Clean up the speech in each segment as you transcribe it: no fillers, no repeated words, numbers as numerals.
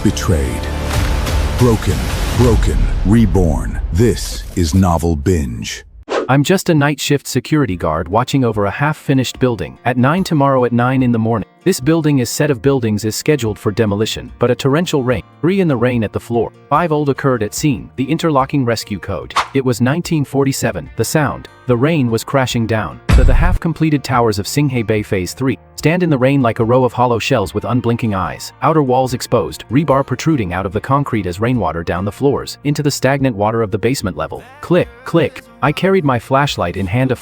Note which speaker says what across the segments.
Speaker 1: betrayed. Broken, reborn. This is Novel Binge.
Speaker 2: I'm just a night shift security guard watching over a half-finished building. At 9 tomorrow at 9 in the morning. This set of buildings is scheduled for demolition, but a torrential rain, 3 in the rain at the floor, 5 old occurred at scene, the interlocking rescue code. It was 1947, the rain was crashing down. The half-completed towers of Singhay Bay Phase 3 stand in the rain like a row of hollow shells with unblinking eyes, outer walls exposed, rebar protruding out of the concrete as rainwater down the floors, into the stagnant water of the basement level. Click, click. I carried my flashlight in hand,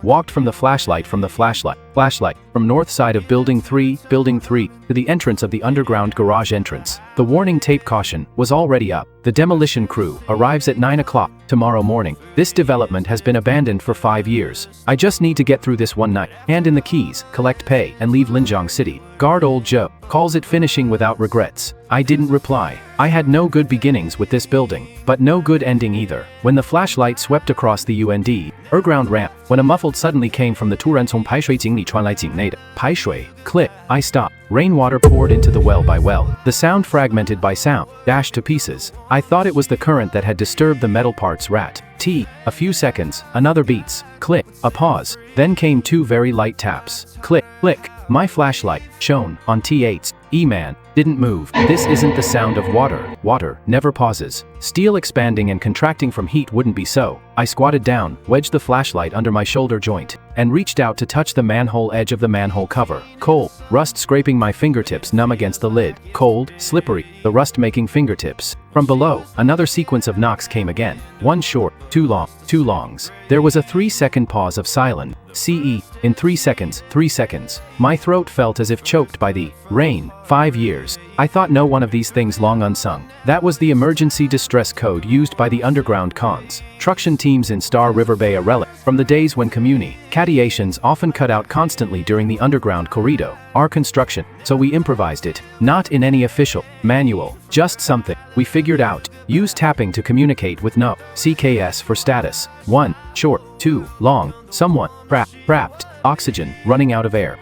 Speaker 2: walked from the flashlight, from north side of building 3, to the entrance of the underground garage entrance. The warning tape caution was already up. The demolition crew arrives at 9 o'clock tomorrow morning. This development has been abandoned for 5 years. I just need to get through this one night, hand in the keys, collect pay, and leave Linjiang City. Guard old Joe calls it finishing without regrets. I didn't reply. I had no good beginnings with this building, but no good ending either. When the flashlight swept across the underground ramp, when a muffled suddenly came from the 突然从排水井里传来井内的排水 click, I stopped. Rainwater poured into the well by well. The sound fragmented by sound, dashed to pieces. I thought it was the current that had disturbed the metal parts. A few seconds, another beats, click, a pause, then came 2 very light taps, click, click. My flashlight, shown on T8's E-man, didn't move. This isn't the sound of water. Water never pauses. Steel expanding and contracting from heat wouldn't be so. I squatted down, wedged the flashlight under my shoulder joint, and reached out to touch the manhole edge of the manhole cover. Cold, rust scraping my fingertips numb against the lid. Cold, slippery, the rust-making fingertips. From below, another sequence of knocks came again. One short, 2 long, 2 longs. There was a 3-second pause of silence. CE, in 3 seconds, 3 seconds. My throat felt as if choked by the rain. 5 years. I thought no one of these things long unsung. That was the emergency distress code used by the underground construction teams in Star River Bay, a relic from the days when communications often cut out constantly during the underground corridor. Our construction, so we improvised it. Not in any official manual, just something we figured out. Use tapping to communicate with no CKS for status. 1, short, 2, long, someone, trapped, oxygen, running out of air.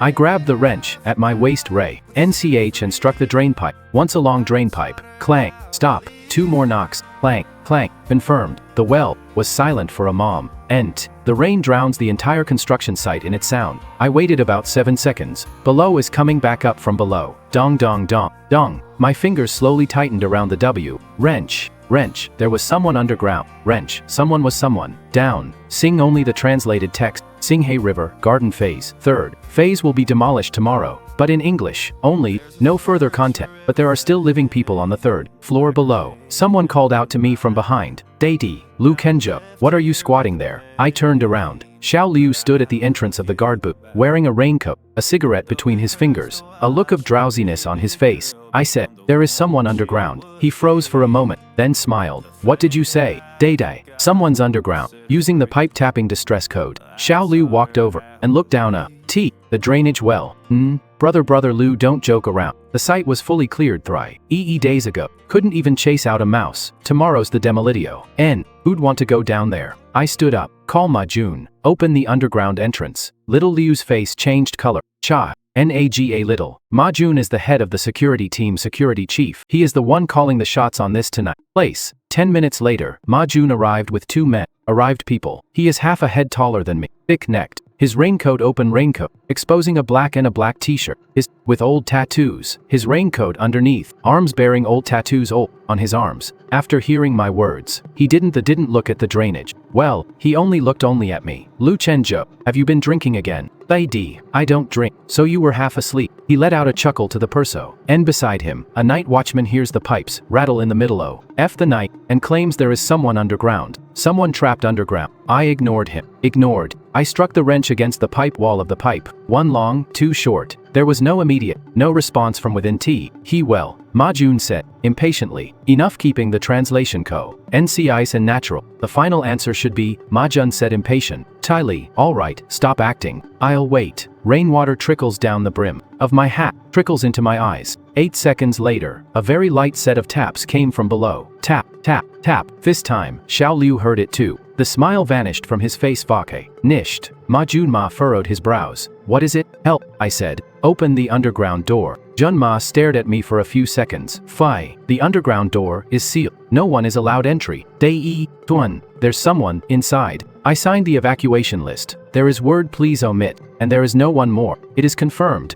Speaker 2: I grabbed the wrench at my waist NCH and struck the drain pipe. Once a long drain pipe. Clang, stop, 2 more knocks, clang, clang, confirmed. The well was silent for a moment. The rain drowns the entire construction site in its sound. I waited about 7 seconds. Below is coming back up from below. Dong dong dong, dong. My fingers slowly tightened around the W. Wrench. There was someone underground. Wrench. Someone was someone. Down. Sing only the translated text. Singhay River, Garden Phase. 3rd phase will be demolished tomorrow. But in English, only, no further content. But there are still living people on the 3rd floor below. Someone called out to me from behind. Deiti, Lu Kenjo, what are you squatting there? I turned around. Xiao Liu stood at the entrance of the guard booth, wearing a raincoat, a cigarette between his fingers, a look of drowsiness on his face. I said, there is someone underground. He froze for a moment, then smiled. What did you say? Deidai. Someone's underground. Using the pipe tapping distress code. Xiao Liu walked over and looked down the drainage well. Brother Liu, don't joke around. The site was fully cleared 3 days ago. Couldn't even chase out a mouse. Tomorrow's the demolitio. Who'd want to go down there? I stood up. Call Ma Jun. Open the underground entrance. Little Liu's face changed color. Cha. Naga Little. Ma Jun is the head of the security team, security chief. He is the one calling the shots on this tonight. Place. 10 minutes later, Ma Jun arrived with 2 men. People. He is half a head taller than me. Thick-necked. His open raincoat, exposing a black t-shirt, with old tattoos, his raincoat underneath, arms bearing old tattoos on his arms. After hearing my words, he didn't look at the drainage. Well, he only looked at me. Lu Chenjo, have you been drinking again? I don't drink. So you were half asleep. He let out a chuckle to the perso. Beside him, a night watchman hears the pipes rattle in the middle of the night, and claims there is someone underground. Someone trapped underground. I ignored him. I struck the wrench against the pipe wall of the pipe. 1 long, 2 short. There was no response from within Ma Jun said, impatiently. Enough keeping the translation NC ice and natural. The final answer should be, Ma Jun said impatient. Tai Li, all right, stop acting. I'll wait. Rainwater trickles down the brim of my hat, trickles into my eyes. 8 seconds later, a very light set of taps came from below. Tap, tap, tap. This time, Xiao Liu heard it too. The smile vanished from his face. Vake. Nisht. Ma Junma furrowed his brows. What is it? Help, I said. Open the underground door. Junma stared at me for a few seconds. Fie. The underground door is sealed. No one is allowed entry. Dei, Tuan. There's someone inside. I signed the evacuation list. There is word please omit, and there is no one more. It is confirmed.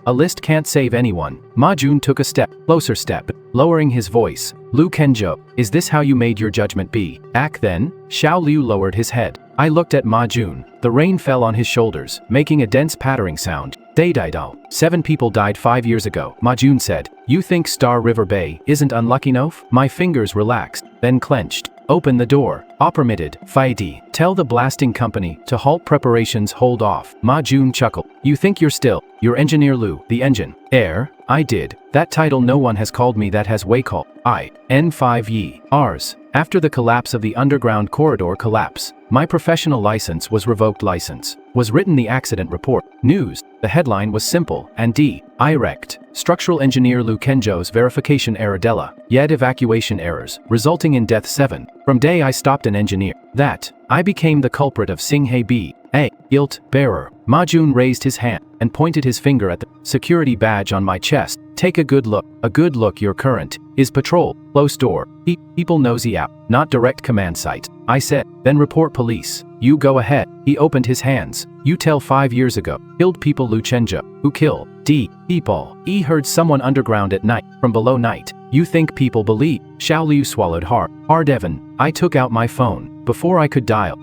Speaker 2: A list can't save anyone. Ma Jun took a closer step, lowering his voice. Lu Kenjo, is this how you made your judgment be? Back then, Xiao Liu lowered his head. I looked at Ma Jun. The rain fell on his shoulders, making a dense pattering sound. Daidao. 7 people died 5 years ago, Ma Jun said. You think Star River Bay isn't unlucky enough? My fingers relaxed, then clenched. Open the door. Permitted. Faidi. Tell the blasting company to halt preparations. Hold off. Ma Jun chuckled. You think you're still. You're Engineer Lu, the engine. Air. I did. That title no one has called me that has way call. I. N5 Yi. Rs. After the collapse of the underground corridor collapse, my professional license was revoked. License. Was written the accident report. News. The headline was simple and direct. Structural engineer Lu Kenjo's verification error Della. Yet evacuation errors, resulting in death 7. From day I stopped an engineer. That. I became the culprit of Singhei B. A. Guilt bearer. Ma Jun raised his hand and pointed his finger at the security badge on my chest. Take a good look. A good look. Your current is patrol. Close door. People nosy out. Not direct command site. I said. Then report police. You go ahead. He opened his hands. You tell 5 years ago. Killed people. Lu Chenja. Who killed? People. Heard someone underground at night. From below night. You think people believe? Xiao Liu swallowed hard. Evan. I took out my phone. Before I could dial.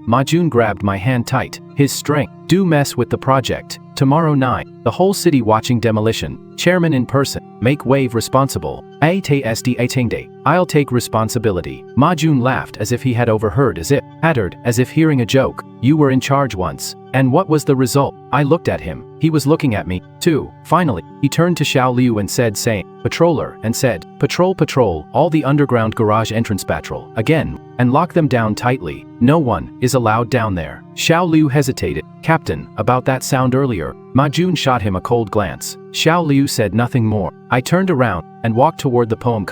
Speaker 2: Ma Jun grabbed my hand tight. His strength. Do mess with the project. Tomorrow 9. The whole city watching demolition. Chairman in person. Make wave responsible. I'll take responsibility. Ma Jun laughed as if he had overheard, pattered, as if hearing a joke. You were in charge once. And what was the result? I looked at him. He was looking at me, too. Finally, he turned to Xiao Liu and said, patroller, and said, patrol, all the underground garage entrance patrol, again, and lock them down tightly. No one is allowed down there. Xiao Liu hesitated. Captain, about that sound earlier. Ma Jun shot him a cold glance. Xiao Liu said nothing more. I turned around and walked toward the poem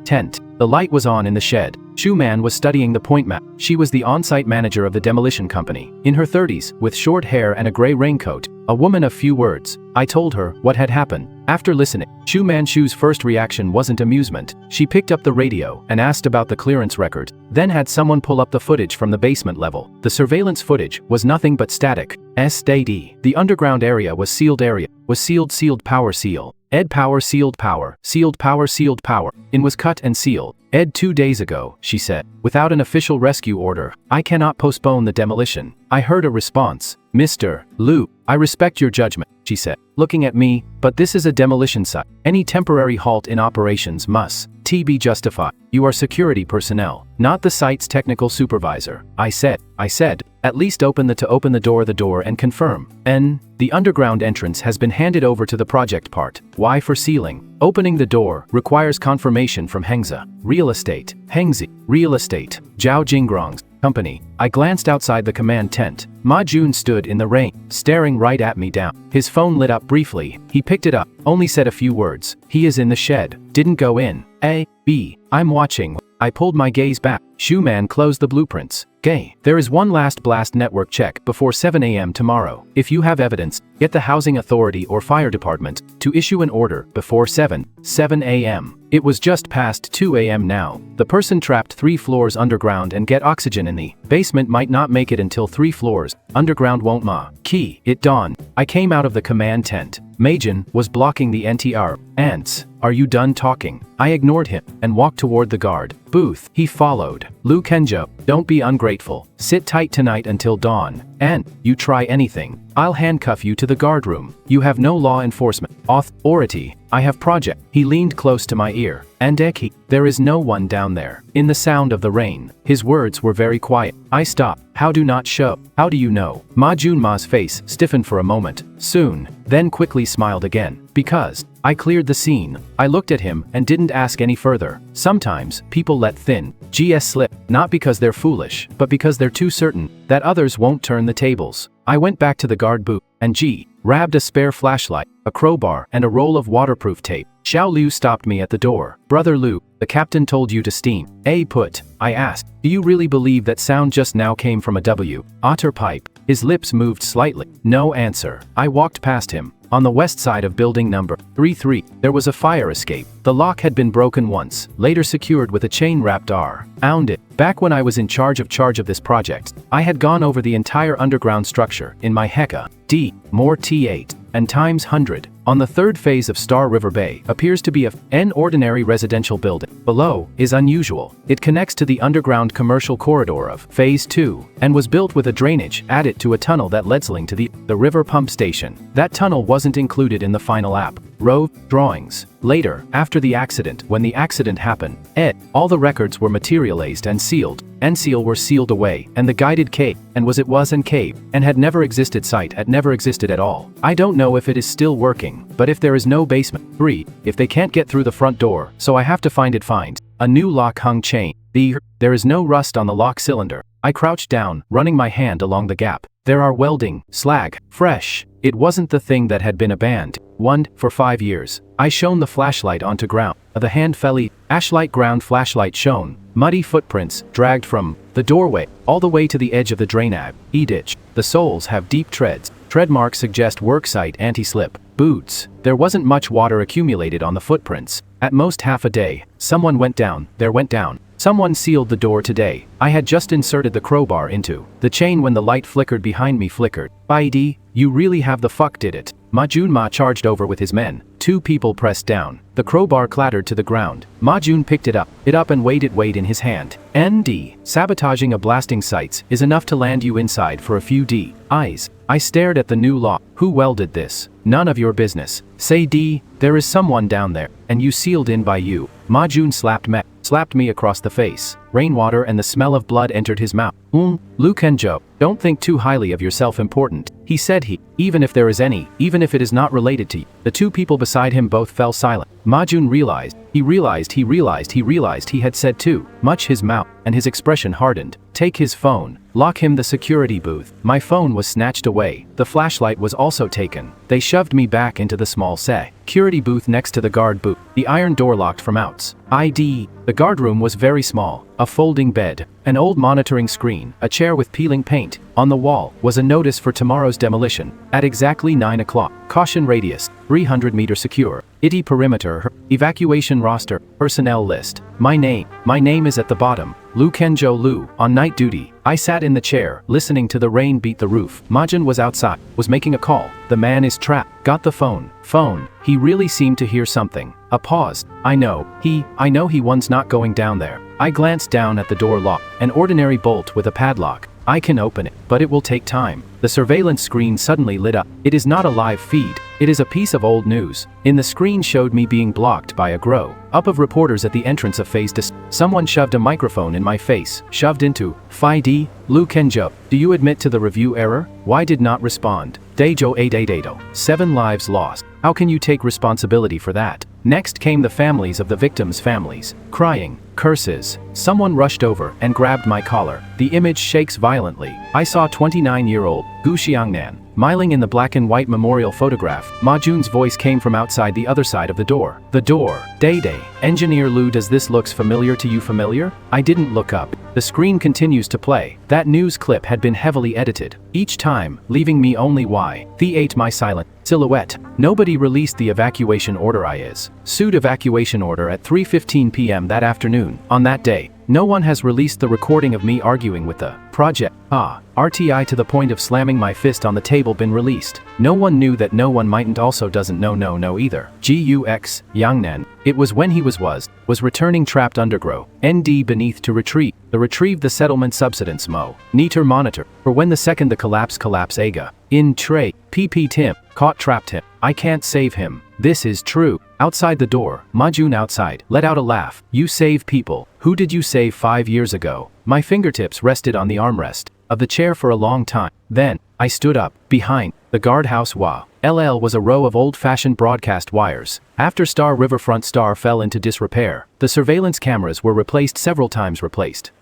Speaker 2: tent. The light was on in the shed. Shu Man was studying the point map. She was the on-site manager of the demolition company. In her 30s, with short hair and a gray raincoat. A woman of few words. I told her what had happened. After listening, Shu Manchu's first reaction wasn't amusement. She picked up the radio and asked about the clearance record, then had someone pull up the footage from the basement level. The surveillance footage was nothing but static. The underground area was sealed sealed power seal. Ed power sealed power. In was cut and sealed. Ed 2 days ago, she said. Without an official rescue order, I cannot postpone the demolition. I heard a response. Mr. Lu, I respect your judgment, she said, looking at me, but this is a demolition site. Any temporary halt in operations must be justified. You are security personnel, not the site's technical supervisor. I said, at least open the door and confirm. The underground entrance has been handed over to the project part. Why for sealing? Opening the door requires confirmation from Hengzi Real Estate, Zhao Jinggrong's company. I glanced outside the command tent. Ma Jun stood in the rain, staring right at me down. His phone lit up briefly. He picked it up, only said a few words. He is in the shed. Didn't go in. I'm watching. I pulled my gaze back. Shu Man closed the blueprints. There is one last blast network check before 7 a.m. tomorrow. If you have evidence, get the housing authority or fire department to issue an order before 7 a.m. It was just past 2 a.m. now. The person trapped 3 floors underground and get oxygen in the basement might not make it until 3 floors. Underground won't It dawned. I came out of the command tent. Majin was blocking the NTR. Ants, are you done talking? I ignored him and walked toward the guard booth. He followed. Lu Kenjo, don't be ungrateful. Sit tight tonight until dawn. And you try anything, I'll handcuff you to the guard room. You have no law enforcement authority. I have project. He leaned close to my ear. And Eki, there is no one down there. In the sound of the rain, his words were very quiet. I stopped. How do not show? How do you know? Ma Junma's face stiffened for a moment. Soon, then quickly smiled again. Because I cleared the scene. I looked at him and didn't ask any further. Sometimes people let thin GS slip, not because they're foolish, but because they're too certain that others won't turn the tables. I went back to the guard booth, and grabbed a spare flashlight, a crowbar, and a roll of waterproof tape. Xiao Liu stopped me at the door. Brother Liu, the captain told you to steam. Put. I asked. Do you really believe that sound just now came from a otter pipe? His lips moved slightly. No answer. I walked past him. On the west side of building number 33, there was a fire escape. The lock had been broken once, later secured with a chain wrapped around it. Back when I was in charge of this project, I had gone over the entire underground structure in my Heka more T8 and times 100. On the third phase of Star River Bay appears to be an ordinary residential building. Below is unusual. It connects to the underground commercial corridor of Phase 2 and was built with a drainage added to a tunnel that led to the river pump station. That tunnel wasn't included in the final drawings. Later, after the accident, when the accident happened, all the records were materialized and sealed. Were sealed away, and the guided cave, and had never existed had never existed at all. I don't know if it is still working, but if there is no basement, 3, if they can't get through the front door, so I have to find a new lock hung chain. There is no rust on the lock cylinder. I crouched down, running my hand along the gap. There are welding, slag, fresh. It wasn't the thing that had been abandoned for 5 years. I shone the flashlight onto ground. The hand felly, ashlight ground flashlight shone. Muddy footprints, dragged from the doorway, all the way to the edge of the drainage ditch. The soles have deep treads. Tread marks suggest worksite anti-slip boots. There wasn't much water accumulated on the footprints. At most half a day, someone went down. Someone sealed the door today. I had just inserted the crowbar into the chain when the light flickered behind me. Baidi, you really have the fuck did it. Ma Junma charged over with his men. 2 people pressed down. The crowbar clattered to the ground. Ma Jun picked it up and weighed it in his hand. Sabotaging a blasting sites is enough to land you inside for a few days. I stared at the new law. Who welded this? None of your business. Say there is someone down there, and you sealed in by you. Ma Jun slapped me across the face. Rainwater and the smell of blood entered his mouth. Lu Kenjo, don't think too highly of yourself important. He said even if there is any, even if it is not related to you. The 2 people beside him both fell silent. Ma Jun realized he had said too much. His mouth and his expression hardened. Take his phone. Lock him the security booth. My phone was snatched away. The flashlight was also taken. They shoved me back into the small security booth next to the guard booth. The iron door locked from outside. The guard room was very small. A folding bed, an old monitoring screen, a chair with peeling paint. On the wall was a notice for tomorrow's demolition. At exactly 9 o'clock. Caution radius, 300 meter secure. ITI perimeter, evacuation roster, personnel list. My name is at the bottom. Lu Kenjo Lu, on night duty. I sat in the chair, listening to the rain beat the roof. Majin was outside, was making a call. The man is trapped. Got the phone. He really seemed to hear something. A pause. I know he one's not going down there. I glanced down at the door lock, an ordinary bolt with a padlock. I can open it, but it will take time. The surveillance screen suddenly lit up. It is not a live feed. It is a piece of old news. In the screen showed me being blocked by a group of reporters at the entrance of phase 2. Someone shoved a microphone in my face. Shoved into Fi Lu Kenjo. Do you admit to the review error? Why did not respond? Deijo 888. 7 lives lost. How can you take responsibility for that? Next came the families of the victims' families. Crying. Curses. Someone rushed over and grabbed my collar. The image shakes violently. I saw 29-year-old Gu Xiangnan miling in the black and white memorial photograph. Ma Jun's voice came from outside the other side of the door. The door. Day. Engineer Lu, does this looks familiar to you? Familiar? I didn't look up. The screen continues to play. That news clip had been heavily edited. Each time, leaving me only my silent silhouette. Nobody released the evacuation order. Sued evacuation order at 3:15 p.m. that afternoon. On that day, no one has released the recording of me arguing with the project. RTI to the point of slamming my fist on the table been released. No one knew that no one mightn't also doesn't know either. GUX, Yangnan. It was when he was returning trapped underground. ND beneath to retrieve the settlement subsidence Neater monitor. For when the second the collapse aga. In tray. PP Tim. Caught trapped him. I can't save him. This is true. Outside the door, Ma Jun outside, let out a laugh. You save people. Who did you save 5 years ago? My fingertips rested on the armrest of the chair for a long time. Then, I stood up. Behind the guardhouse LL was a row of old-fashioned broadcast wires. After Riverfront Star fell into disrepair, the surveillance cameras were replaced several times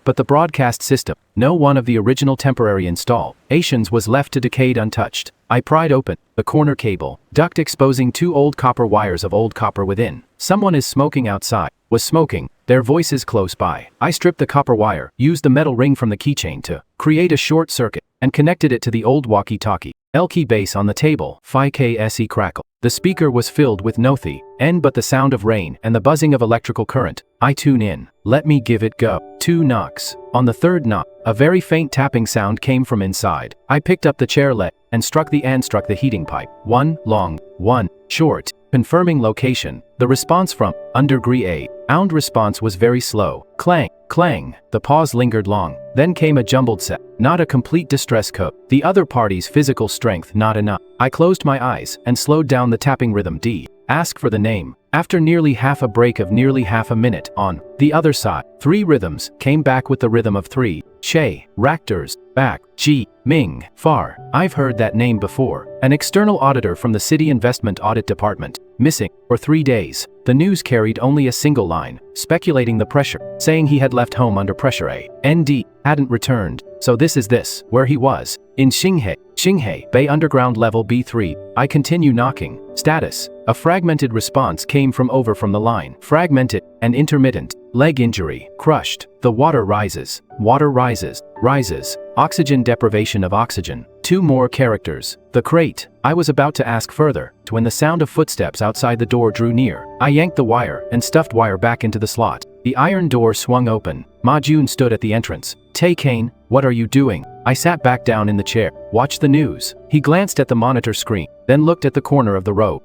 Speaker 2: but the broadcast system, no one of the original temporary installations was left to decay untouched. I pried open the corner cable duct, exposing 2 old copper wires of old copper within. Someone is smoking outside. Was smoking. Their voices close by. I stripped the copper wire, used the metal ring from the keychain to create a short circuit, and connected it to the old walkie-talkie. L-key base on the table. FIKSE crackle. The speaker was filled with nothing but the sound of rain and the buzzing of electrical current. I tune in. Let me give it go. 2 knocks. On the 3rd knock, a very faint tapping sound came from inside. I picked up the chair leg and struck the heating pipe. 1 long, 1 short. Confirming location. The response from underdegree sound response was very slow. Clang, clang. The pause lingered long. Then came a jumbled set. Not a complete distress code. The other party's physical strength not enough. I closed my eyes and slowed down the tapping rhythm. Ask for the name. After nearly half a break of nearly half a minute, on the other side, 3 rhythms came back with the rhythm of 3. Che, Raptors, back, G, Ming, Far. I've heard that name before. An external auditor from the City Investment Audit Department. Missing for 3 days. The news carried only a single line, speculating the pressure, saying he had left home under pressure. ND hadn't returned. So this is where he was. In Xinghai Bay Underground Level B3. I continue knocking. Status. A fragmented response came from the line. Fragmented and intermittent. Leg injury. Crushed. The water rises. Water rises. Rises. Oxygen deprivation of oxygen. 2 more characters. The crate. I was about to ask further, when the sound of footsteps outside the door drew near. I yanked the wire and stuffed wire back into the slot. The iron door swung open. Ma Jun stood at the entrance. Tay Kane, what are you doing? I sat back down in the chair. Watch the news. He glanced at the monitor screen, then looked at the corner of the row.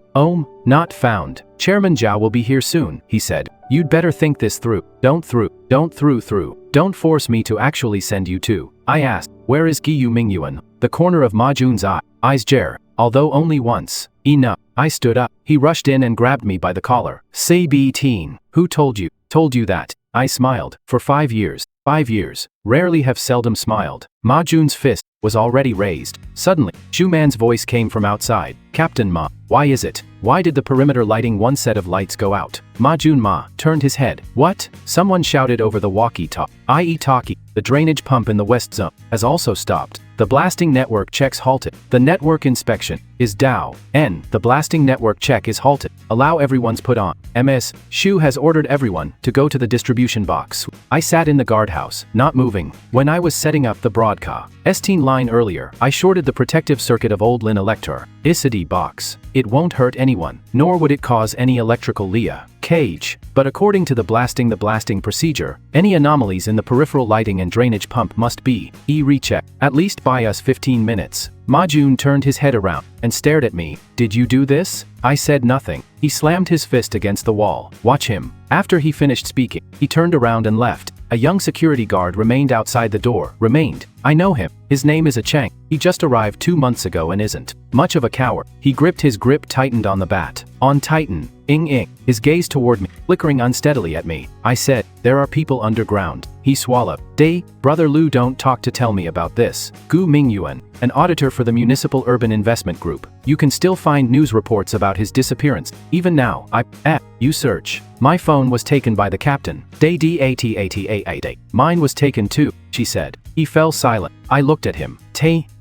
Speaker 2: Not found. Chairman Zhao will be here soon, he said. You'd better think this through. Don't force me to actually send you to. I asked, where is Giyu Mingyuan? The corner of Ma Jun's eyes Jer, although only once. Enough. I stood up. He rushed in and grabbed me by the collar. Say teen. Who told you? Told you that? I smiled. For 5 years. 5 years. Rarely have seldom smiled. Ma Jun's fist was already raised. Suddenly, Shu Man's voice came from outside. Captain Ma, why is it? Why did the perimeter lighting one set of lights go out? Ma Jun turned his head. What? Someone shouted over the walkie-talkie. The drainage pump in the west zone has also stopped. The blasting network checks halted. The network inspection is down. The blasting network check is halted. Allow everyone's put on. MS. Shu has ordered everyone to go to the distribution box. I sat in the guardhouse, not moving. When I was setting up the broadcast line earlier, I shorted the protective circuit of old Lin Elector. ICD box. It won't hurt anyone, nor would it cause any electrical cage. But according to the blasting procedure, any anomalies in the peripheral lighting and drainage pump must be rechecked. At least by us 15 minutes. Ma Jun turned his head around and stared at me. Did you do this? I said nothing. He slammed his fist against the wall. Watch him. After he finished speaking, he turned around and left. A young security guard remained outside the door. I know him. His name is Cheng. He just arrived 2 months ago and isn't much of a coward. His grip tightened on the bat. On Titan. His gaze toward me, flickering unsteadily at me. I said, there are people underground. He swallowed. Brother Lu, don't talk to tell me about this. Gu Mingyuan, an auditor for the Municipal Urban Investment Group. You can still find news reports about his disappearance. Even now, you search. My phone was taken by the captain. Mine was taken too, she said. He fell silent. I looked at him.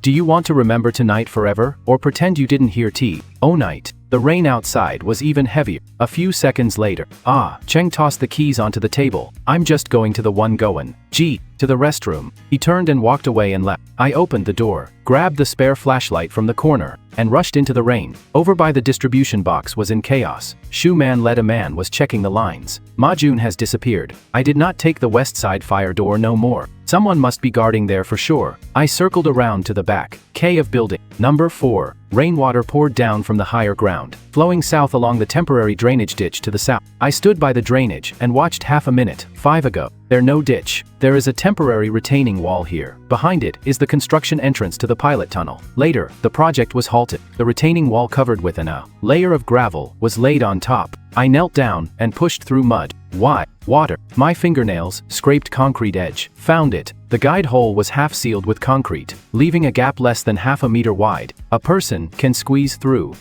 Speaker 2: Do you want to remember tonight forever, or pretend you didn't hear night? The rain outside was even heavier. A few seconds later, Cheng tossed the keys onto the table. I'm just going to the one going. To the restroom. He turned and walked away and left. I opened the door, grabbed the spare flashlight from the corner, and rushed into the rain. Over by the distribution box was in chaos. Shu Man led a man was checking the lines. Ma Jun has disappeared. I did not take the west side fire door no more. Someone must be guarding there for sure. I circled around to the back. of building. Number 4. Rainwater poured down from the higher ground, flowing south along the temporary drainage ditch to the south. I stood by the drainage and watched half a minute. 5 ago. There no ditch. There is a temporary retaining wall here. Behind it is the construction entrance to the pilot tunnel. Later, the project was halted. The retaining wall covered with a layer of gravel was laid on top. I knelt down and pushed through mud. Why? Water. My fingernails scraped concrete edge. Found it. The guide hole was half sealed with concrete, leaving a gap less than half a meter wide. A person can squeeze through.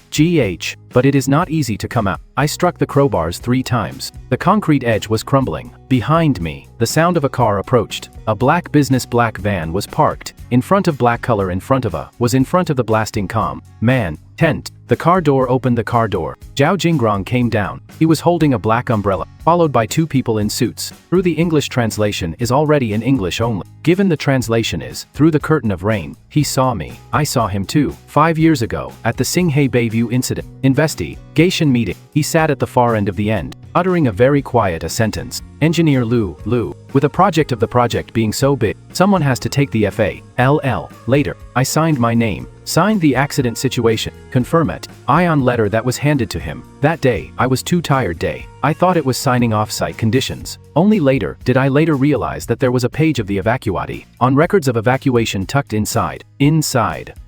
Speaker 2: But it is not easy to come out. I struck the crowbars 3 times. The concrete edge was crumbling. Behind me, the sound of a car approached. A black black van was parked. In front of black color in front of the blasting man. Tent. The car door opened. The car door. Zhao Jingrong came down. He was holding a black umbrella, followed by 2 people in suits. Through the English translation is already in English only. Given the translation is, through the curtain of rain, he saw me. I saw him too. 5 years ago, at the Singhe Bayview incident investigation meeting, he sat at the far end of the end, uttering a very quiet sentence. Engineer Lu. With a project of the project being so big, someone has to take the FALL. Later, I signed my name. Signed the accident situation, confirm it, ion letter that was handed to him. That day, I was too tired I thought it was signing off-site conditions. Only later did I realize that there was a page of the evacuati, on records of evacuation tucked inside.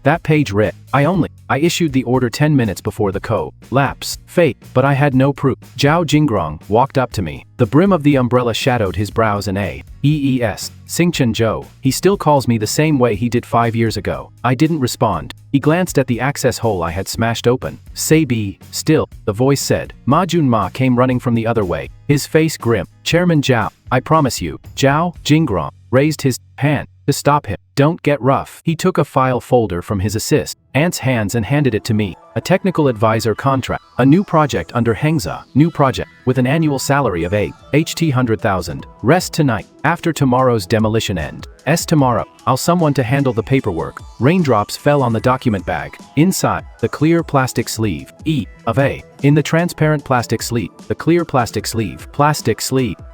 Speaker 2: That page read, I issued the order 10 minutes before the collapse. Fate, but I had no proof. Zhao Jingrong walked up to me. The brim of the umbrella shadowed his brows and Singchen Zhou. He still calls me the same way he did 5 years ago. I didn't respond. He glanced at the access hole I had smashed open. Say be still, the voice said. Ma Junma came running from the other way, his face grim. Chairman Zhao, I promise you. Zhao Jingrong raised his hand to stop him. Don't get rough. He took a file folder from his assistant's hands and handed it to me. A technical advisor contract. A new project under Hengza. New project, with an annual salary of $100,000. Rest tonight. After tomorrow's demolition end. Tomorrow. I'll someone to handle the paperwork. Raindrops fell on the document bag. Inside, the clear plastic sleeve. In the transparent plastic sleeve. The clear plastic sleeve.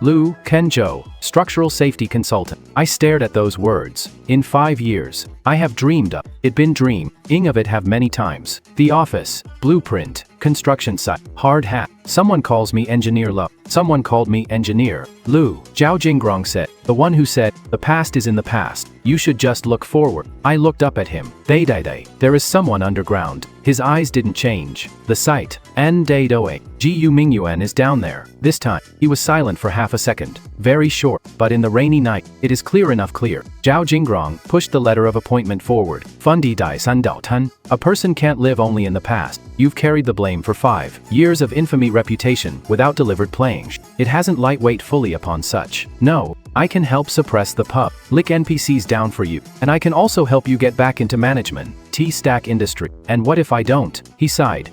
Speaker 2: Lu Kenjo, structural safety consultant. I stared at those words. In 5 years, I have dreamed of it. Been dreaming of it have many times. The office, blueprint, construction site, hard hat. Someone calls me Engineer Lo. Someone called me Engineer Lu. Zhao Jingrong said, the one who said, the past is in the past. You should just look forward. I looked up at him. There is someone underground. His eyes didn't change. The site, Gu Mingyuan is down there. This time, he was silent for half a second. Very short, but in the rainy night, it is clear enough clear. Zhao Jingrong pushed the letter of appointment forward. Fundi Dai Sun Dao Tun. A person can't live only in the past. You've carried the blame for 5 years of infamy reputation without delivered playing. It hasn't lightweight fully upon such. No, I can help suppress the public NPCs down for you, and I can also help you get back into management. T-stack industry. And what if I don't? He sighed.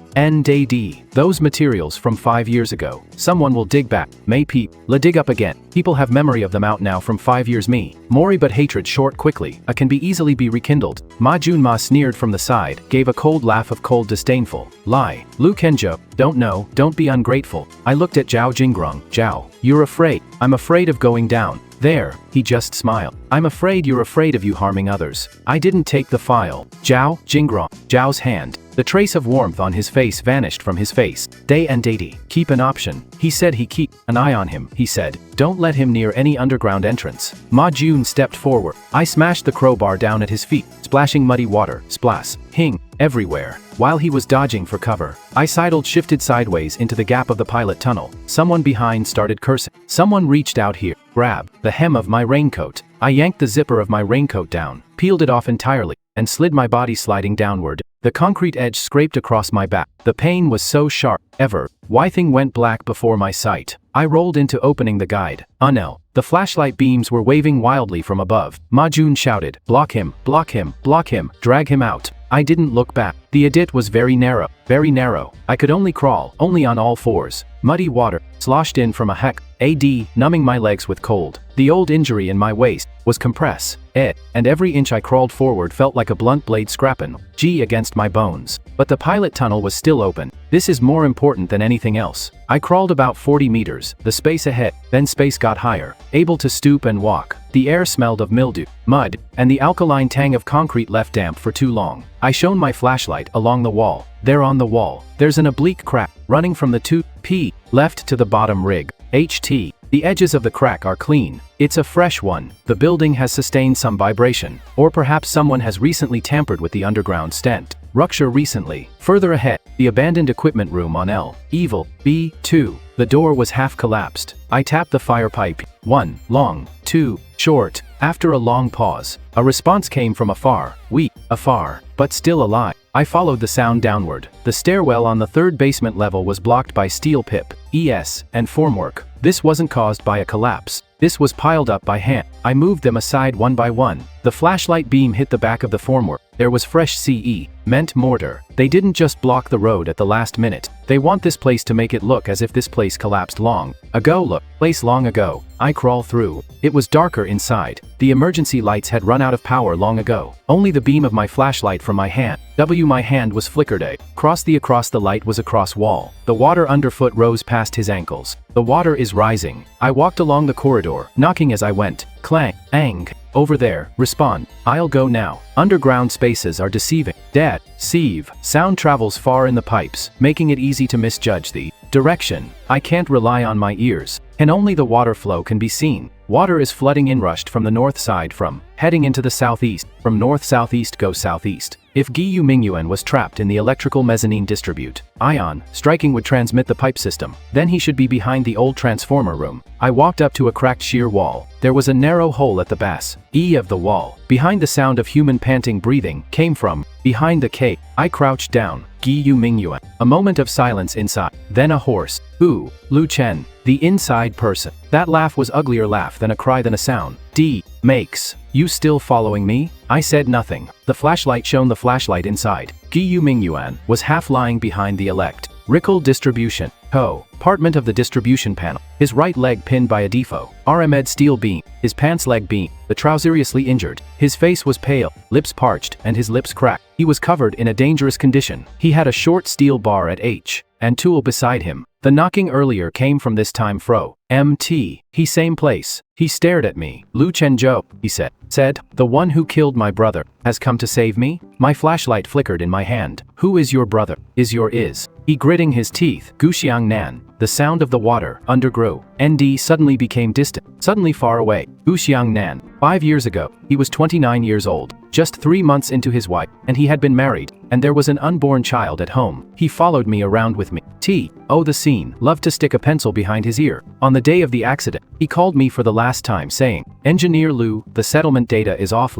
Speaker 2: Those materials from 5 years ago. Someone will dig back. May dig up again. People have memory of them out now from 5 years me. Mori but hatred short quickly. Can be easily be rekindled. Ma Junma sneered from the side, gave a cold laugh of cold disdainful. Lie. Lu Kenjo, don't know, don't be ungrateful. I looked at Zhao Jingrong. Zhao, you're afraid. I'm afraid of going down. There, he just smiled. I'm afraid you're afraid of you harming others. I didn't take the file. Zhao Jingrong. Zhao's hand. The trace of warmth on his face vanished from his face. Keep an option. He said he keep an eye on him. He said, don't let him near any underground entrance. Ma Jun stepped forward. I smashed the crowbar down at his feet, splashing muddy water, splash, hing, everywhere. While he was dodging for cover, I shifted sideways into the gap of the pilot tunnel. Someone behind started cursing. Someone reached out here, grabbed the hem of my raincoat. I yanked the zipper of my raincoat down, peeled it off entirely, and slid my body sliding downward. The concrete edge scraped across my back. The pain was so sharp. Everything went black before my sight. I rolled into opening the guide. No. The flashlight beams were waving wildly from above. Ma Jun shouted, block him, block him, block him, drag him out. I didn't look back. The adit was very narrow. I could only crawl, only on all fours. Muddy water sloshed in from a numbing my legs with cold. The old injury in my waist was compress, and every inch I crawled forward felt like a blunt blade scrapping against my bones. But the pilot tunnel was still open. This is more important than anything else. I crawled about 40 meters, the space ahead, then space got higher, able to stoop and walk. The air smelled of mildew, mud, and the alkaline tang of concrete left damp for too long. I shone my flashlight along the wall. There on the wall, there's an oblique crack, running from the 2p left to the bottom rig. The edges of the crack are clean. It's a fresh one. The building has sustained some vibration, or perhaps someone has recently tampered with the underground stent. rupture recently. Further ahead, the abandoned equipment room on L. Evil. B2. The door was half collapsed. I tapped the fire pipe. 1. Long. 2. Short. After a long pause, a response came from afar. Weak, afar, but still alive. I followed the sound downward. The stairwell on the third basement level was blocked by steel pip, ES, and formwork. This wasn't caused by a collapse. This was piled up by hand. I moved them aside one by one. The flashlight beam hit the back of the formwork. There was fresh CE, meant mortar. They didn't just block the road at the last minute. They want this place to make it look as if this place collapsed long ago. Look, place long ago. I crawl through. It was darker inside. The emergency lights had run out of power long ago. Only the beam of my flashlight from my hand. My hand was flickered. Across the light was a cross wall. The water underfoot rose past his ankles. The water is rising. I walked along the corridor, knocking as I went. Clang, ang. Over there, respond. I'll go now. Underground spaces are deceiving. Dad, sieve. Sound travels far in the pipes, making it easy to misjudge the direction. I can't rely on my ears, and only the water flow can be seen. Water is flooding in rushed from the north side heading into the southeast. From north-southeast go southeast. If Giyu Mingyuan was trapped in the electrical mezzanine distribute ion, striking would transmit the pipe system. Then he should be behind the old transformer room. I walked up to a cracked sheer wall. There was a narrow hole at the base of the wall. Behind the sound of human panting breathing came from behind the cave. I crouched down. Giyu Mingyuan. A moment of silence inside. Then a hoarse, ooh, Lu Chen. The inside person. That laugh was uglier laugh than a cry than a sound. D. Makes. You still following me? I said nothing. The flashlight shone the flashlight inside. Giyu Mingyuan was half lying behind the electrical distribution compartment of the distribution panel. His right leg pinned by a defo RMED steel beam. His pants leg beam. The trouseriously injured. His face was pale, lips parched, and his lips cracked. He was covered in a dangerous condition. He had a short steel bar at H and tool beside him. The knocking earlier came from this time fro. MT. He same place. He stared at me. Lu Chenzhou, he said, the one who killed my brother, has come to save me? My flashlight flickered in my hand. Who is your brother? Is. He gritting his teeth. Guxiang Nan. The sound of the water undergrew. ND suddenly became distant, suddenly far away. Guxiang Nan. 5 years ago, he was 29 years old, just 3 months into his wife, and he had been married, and there was an unborn child at home. He followed me around with me. The scene. Loved to stick a pencil behind his ear. On the day of the accident, he called me for the last time saying, Engineer Lu, the settlement data is off,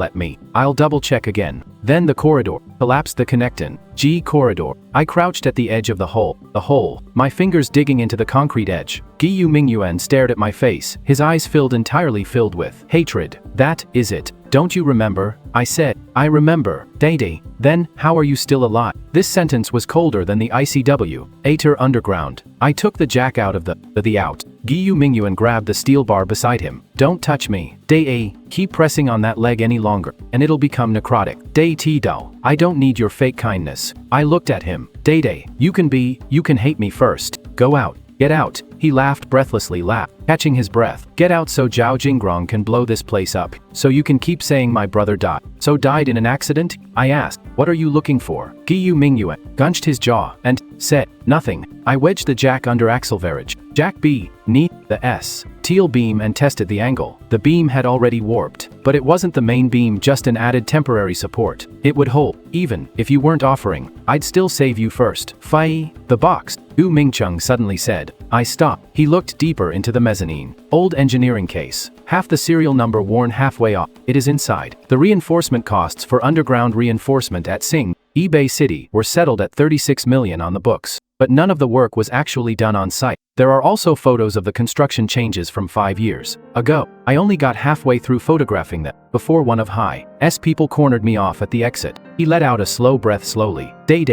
Speaker 2: I'll double check again. Then the corridor collapsed. The connectin G corridor. I crouched at the edge of the hole, my fingers digging into the concrete edge. Giyu Mingyuan stared at my face, his eyes entirely filled with hatred. That is it. Don't you remember? I said. I remember. Day. Then, how are you still alive? This sentence was colder than the ICW. Ater underground. I took the jack out of the out. Giyu Mingyuan grabbed the steel bar beside him. Don't touch me. Day. Keep pressing on that leg any longer, and it'll become necrotic. Day Dao. I don't need your fake kindness. I looked at him. Day. You can hate me first. Go out. Get out. He laughed breathlessly, catching his breath. Get out so Zhao Jinggrong can blow this place up. So you can keep saying my brother died. So died in an accident? I asked. What are you looking for? Giyu Mingyuan gunched his jaw and said, nothing. I wedged the jack under axleverage. Jack B. Knee, the S. Teal beam and tested the angle. The beam had already warped, but it wasn't the main beam, just an added temporary support. It would hold. Even if you weren't offering, I'd still save you first. Fai. The box. Gu Mingcheng suddenly said. I stopped. He looked deeper into the mezzanine. Old engineering case. Half the serial number worn halfway off. It is inside. The reinforcement costs for underground reinforcement at Sing, eBay City were settled at 36 million on the books. But none of the work was actually done on site. There are also photos of the construction changes from 5 years ago. I only got halfway through photographing them before one of Hi's people cornered me off at the exit. He let out a slow breath slowly. Day.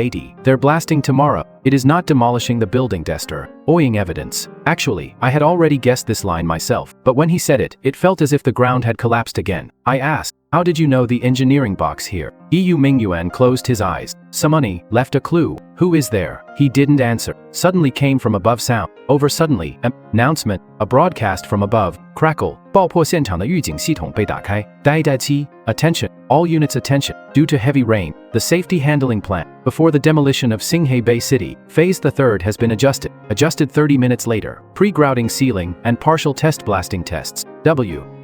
Speaker 2: They're blasting tomorrow. It is not demolishing the building, Dester. Oying evidence. Actually, I had already guessed this line myself, but when he said it, it felt as if the ground had collapsed again. I asked, how did you know the engineering box here? Giyu Mingyuan closed his eyes. Some money left a clue. Who is there? He didn't answer. Suddenly came from above sound. Over suddenly, announcement, a broadcast from above, crackle, 爆破现场的预警系统被打开，呆呆期, attention, all units attention, due to heavy rain, the safety handling plan, before the demolition of Singhe Bay City, phase the third has been adjusted 30 minutes later, pre-grouting sealing, and partial test blasting tests,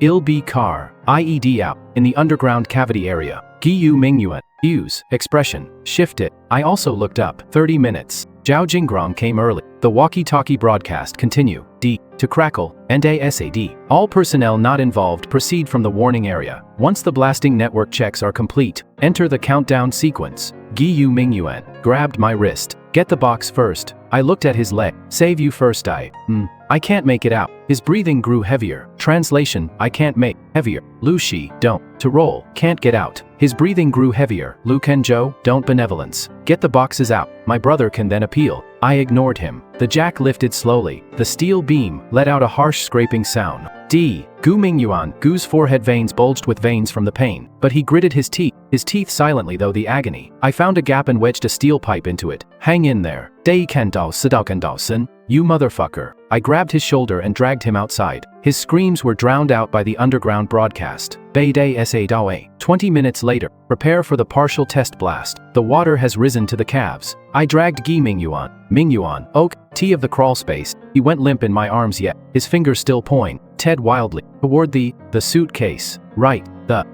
Speaker 2: Il B car, IED out, in the underground cavity area, Giyu Mingyuan, use, expression, shift it, I also looked up, 30 minutes. Zhao Jinggrong came early. The walkie-talkie broadcast continue, D, to crackle, and ASAD. All personnel not involved proceed from the warning area. Once the blasting network checks are complete, enter the countdown sequence. Giyu Mingyuan grabbed my wrist. Get the box first. I looked at his leg. Save you first. I can't make it out. His breathing grew heavier. Translation, I can't make, heavier. Lu Shi, don't. To roll, can't get out. His breathing grew heavier. Lu Kenjo, don't benevolence. Get the boxes out. My brother can then appeal. I ignored him. The jack lifted slowly. The steel beam let out a harsh scraping sound. D. Gu Mingyuan, Gu's forehead veins bulged with veins from the pain, but he gritted his teeth silently though the agony. I found a gap and wedged a steel pipe into it. Hang in there. Dai Kendao Sidao Kendao Sin. You motherfucker. I grabbed his shoulder and dragged him outside. His screams were drowned out by the underground broadcast. Bei Dai Sa Dawe. 20 minutes later, prepare for the partial test blast. The water has risen to the calves. I dragged Gi Mingyuan, oak, T of the crawl space. He went limp in my arms yet, his fingers still pointing, Ted wildly, toward the suitcase. Right,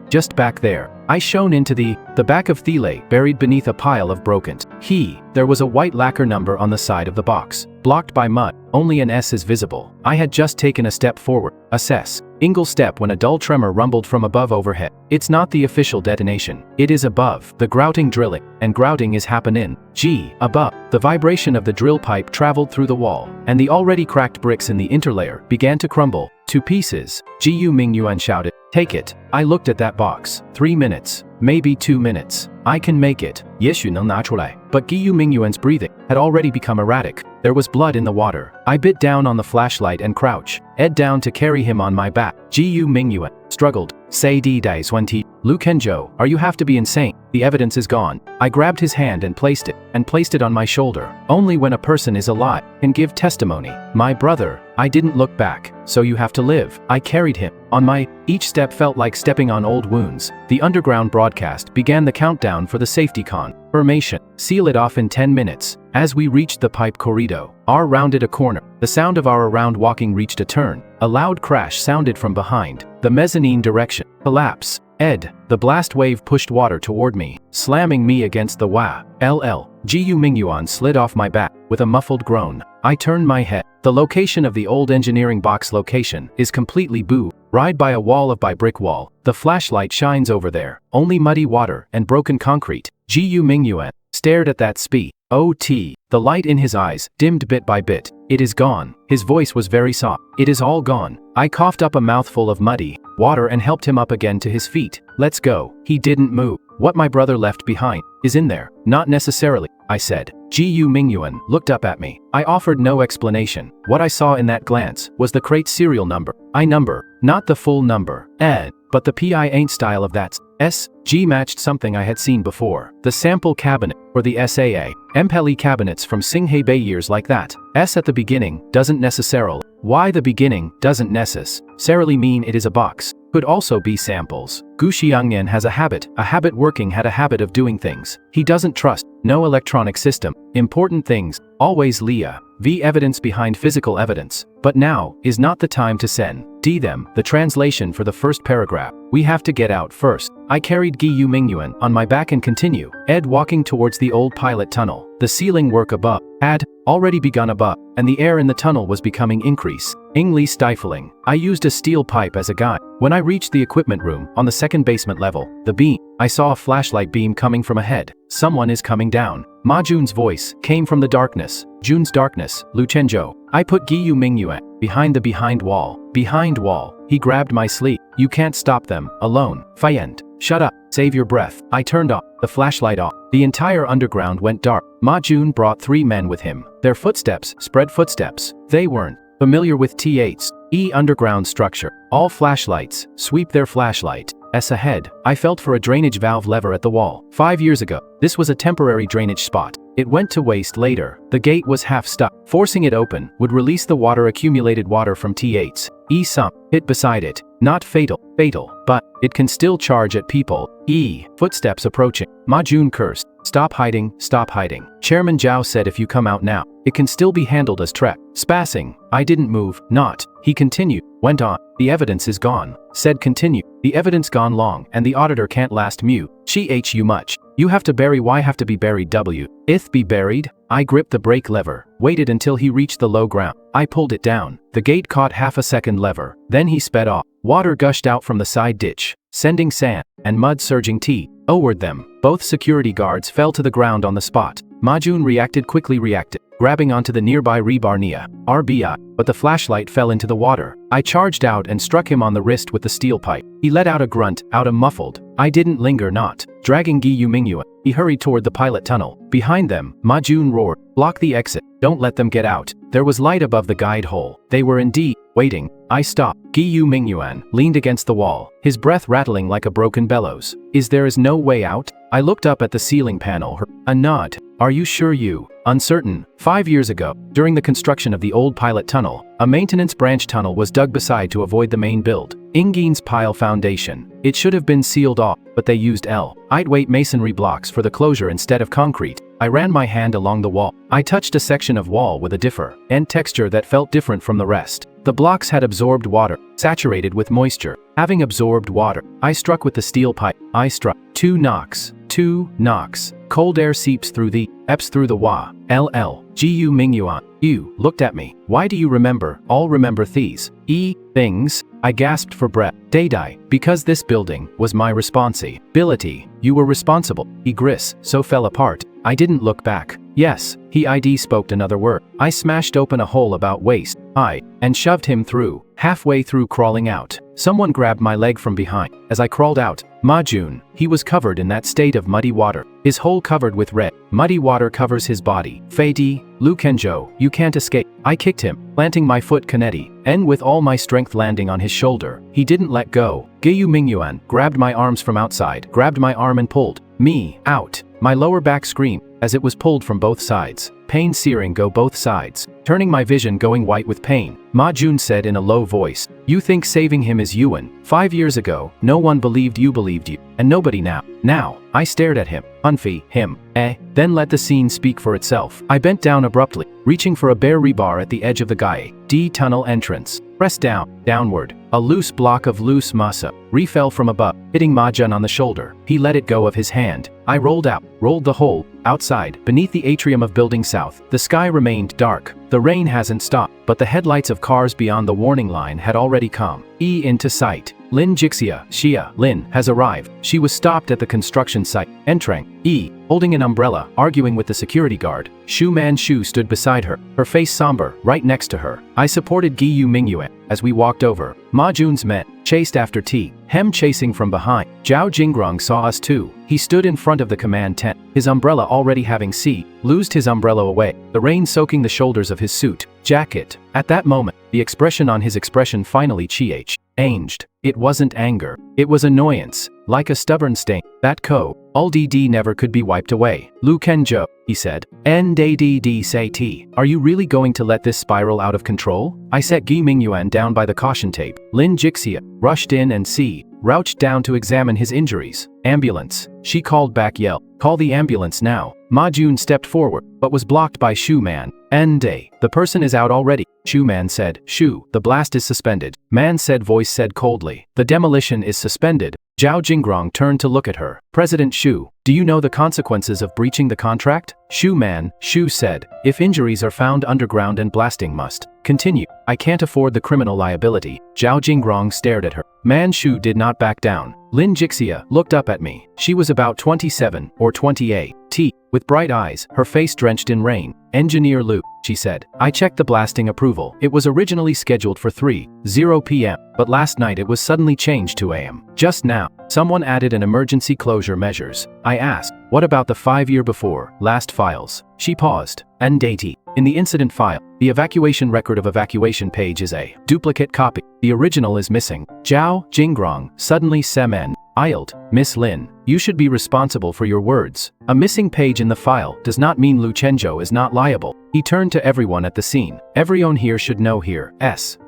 Speaker 2: just back there. I shone into the back of Thile, buried beneath a pile of broken. There was a white lacquer number on the side of the box. Blocked by mud, only an S is visible. I had just taken a step forward, assess. Ingle step when a dull tremor rumbled from above overhead. It's not the official detonation. It is above. The grouting drilling, and grouting is happening. Above. The vibration of the drill pipe traveled through the wall, and the already cracked bricks in the interlayer began to crumble to pieces. Giyu Mingyuan shouted, take it. I looked at that box. 3 minutes. Maybe 2 minutes. I can make it. Yeshu能拿出来. But Giyu Mingyuan's breathing had already become erratic. There was blood in the water. I bit down on the flashlight and crouch, Ed down to carry him on my back. Giyu Mingyuan struggled. Say di dai Swanti. Lu Kenjo, are you have to be insane? The evidence is gone. I grabbed his hand and placed it on my shoulder. Only when a person is alive can give testimony. My brother. I didn't look back. So you have to live. I carried him. Each step felt like stepping on old wounds. The underground broadcast began the countdown for the safety confirmation. Seal it off in 10 minutes. As we reached the pipe corridor, R rounded a corner. The sound of our around walking reached a turn. A loud crash sounded from behind. The mezzanine direction. Collapse. Ed. The blast wave pushed water toward me, slamming me against the wall. Giyu Mingyuan slid off my back with a muffled groan. I turned my head. The location of the old engineering box location is completely buried by a wall of brick wall. The flashlight shines over there. Only muddy water and broken concrete. Giyu Mingyuan stared at that speed. OT. The light in his eyes dimmed bit by bit. It is gone. His voice was very soft. It is all gone. I coughed up a mouthful of muddy water and helped him up again to his feet. Let's go. He didn't move. What my brother left behind is in there. Not necessarily, I said. Giyu Mingyuan looked up at me. I offered no explanation. What I saw in that glance was the crate serial number. Not the full number. But the PI ain't style of that. G matched something I had seen before. The sample cabinet, or the SAA. Empeli cabinets from Singhe Bay years like that. S at the beginning doesn't necessarily. Why the beginning doesn't necessarily mean it is a box. Could also be samples. Gu Xiangnian has a habit working had a habit of doing things. He doesn't trust, no electronic system. Important things, always Leah. V evidence behind physical evidence. But now is not the time to send them. The translation for the first paragraph. We have to get out first. I carried Giyu Mingyuan on my back and continue. Ed walking towards the old pilot tunnel. The ceiling work above had already begun above, and the air in the tunnel was becoming increasingly stifling. I used a steel pipe as a guide. When I reached the equipment room on the second basement level, I saw a flashlight beam coming from ahead. Someone is coming down. Ma Jun's voice came from the darkness. Jun's darkness, Lu Chenzhou. I put Giyu Mingyuan behind the behind wall. He grabbed my sleeve. You can't stop them, alone. Fayend. Shut up. Save your breath. I turned off the flashlight off. The entire underground went dark. Ma Jun brought 3 men with him. Their footsteps spread footsteps. They weren't familiar with T8's underground structure. All flashlights sweep their flashlight. Ahead. I felt for a drainage valve lever at the wall. 5 years ago, this was a temporary drainage spot. It went to waste later. The gate was half stuck. Forcing it open would release the accumulated water from T8's sump pit beside it. Not fatal, but it can still charge at people. Footsteps approaching. Ma Jun cursed. Stop hiding, stop hiding. Chairman Zhao said if you come out now, it can still be handled as trap. Spassing. I didn't move, not. He continued, went on. The evidence is gone. Said continue. The evidence gone long and the auditor can't last mute. You much. You have to bury Y have to be buried W. Be buried? I gripped the brake lever, waited until he reached the low ground. I pulled it down. The gate caught half a second lever. Then he sped off. Water gushed out from the side ditch, sending sand and mud surging toward them. Both security guards fell to the ground on the spot. Ma Jun quickly reacted, grabbing onto the nearby rebar Nia, RBI, but the flashlight fell into the water. I charged out and struck him on the wrist with the steel pipe. He let out a grunt, out a muffled. I didn't linger not. Dragging Giyu Mingyue, he hurried toward the pilot tunnel. Behind them, Ma Jun roared, block the exit, don't let them get out. There was light above the guide hole. They were indeed waiting. I stopped. Giyu Mingyuan leaned against the wall, his breath rattling like a broken bellows. There is no way out? I looked up at the ceiling panel. A nod. Are you sure you? Uncertain. 5 years ago, during the construction of the old pilot tunnel, a maintenance branch tunnel was dug beside to avoid the main build. Ingin's pile foundation. It should have been sealed off, but they used lightweight masonry blocks for the closure instead of concrete. I ran my hand along the wall. I touched a section of wall with a different texture that felt different from the rest. The blocks had absorbed water, saturated with moisture. Having absorbed water, I struck with the steel pipe. I struck. 2 knocks. Cold air seeps through the wa. Giyu Mingyuan. You looked at me. Why do you remember? All remember these things. I gasped for breath. Daidai, because this building was my responsibility. You were responsible. He so fell apart. I didn't look back. Yes, he spoke another word. I smashed open a hole about waist high and shoved him through. Halfway through crawling out, someone grabbed my leg from behind. As I crawled out, Ma Jun, he was covered in that state of muddy water. His whole covered with red. Muddy water covers his body. Fei Lu Kenjo, you can't escape. I kicked him, planting my foot Kanedi, and with all my strength landing on his shoulder. He didn't let go. Giyu Mingyuan grabbed my arms from outside, grabbed my arm and pulled me out. My lower back screamed as it was pulled from both sides. Pain searing go both sides, turning my vision going white with pain. Ma Jun said in a low voice, you think saving him is Yuan. 5 years ago, no one believed you, and nobody now. Now, I stared at him, him, then let the scene speak for itself. I bent down abruptly, reaching for a bare rebar at the edge of the Gaie D tunnel entrance. Pressed downward. A loose block of loose masa refell from above, hitting Ma Jun on the shoulder. He let it go of his hand. I rolled the hole, outside, beneath the atrium of Building South. The sky remained dark. The rain hasn't stopped, but the headlights of cars beyond the warning line had already come into sight. Lin Jixia, Xia, Lin, has arrived. She was stopped at the construction site, entering. Holding an umbrella, arguing with the security guard. Shu Man Shu stood beside her, her face somber, right next to her. I supported Giyu Mingyue as we walked over. Ma Jun's men chased after Hem chasing from behind. Zhao Jinggrong saw us too. He stood in front of the command tent, his umbrella already having loosed his umbrella away, the rain soaking the shoulders of his suit jacket. At that moment, the expression on his expression finally changed. It wasn't anger. It was annoyance, like a stubborn stain. That all DD never could be wiped away. Lu Kenjo, he said. NDD say T. Are you really going to let this spiral out of control? I set Gi Mingyuan down by the caution tape. Lin Jixia rushed in and rouched down to examine his injuries. Ambulance. She called back yell. Call the ambulance now. Ma Jun stepped forward, but was blocked by Shu Man. The person is out already. Shu Man said. Shu, the blast is suspended. Man said voice said coldly. The demolition is suspended. Zhao Jinggrong turned to look at her. President Shu, do you know the consequences of breaching the contract? Shu said. If injuries are found underground and blasting must continue. I can't afford the criminal liability. Zhao Jinggrong stared at her. Man Shu did not back down. Lin Jixia looked up at me. She was about 27 or 28. With bright eyes, her face drenched in rain. Engineer Lu, she said. I checked the blasting approval. It was originally scheduled for 3:00 p.m., but last night it was suddenly changed to a.m. Just now, someone added an emergency closure measures. I asked, what about the 5 year before last files? She paused. In the incident file, the evacuation record of evacuation page is a duplicate copy. The original is missing. Zhao Jinggrong suddenly semen Ilt, Miss Lin, you should be responsible for your words. A missing page in the file does not mean Lu Chenzhou is not liable. He turned to everyone at the scene. Everyone here should know here.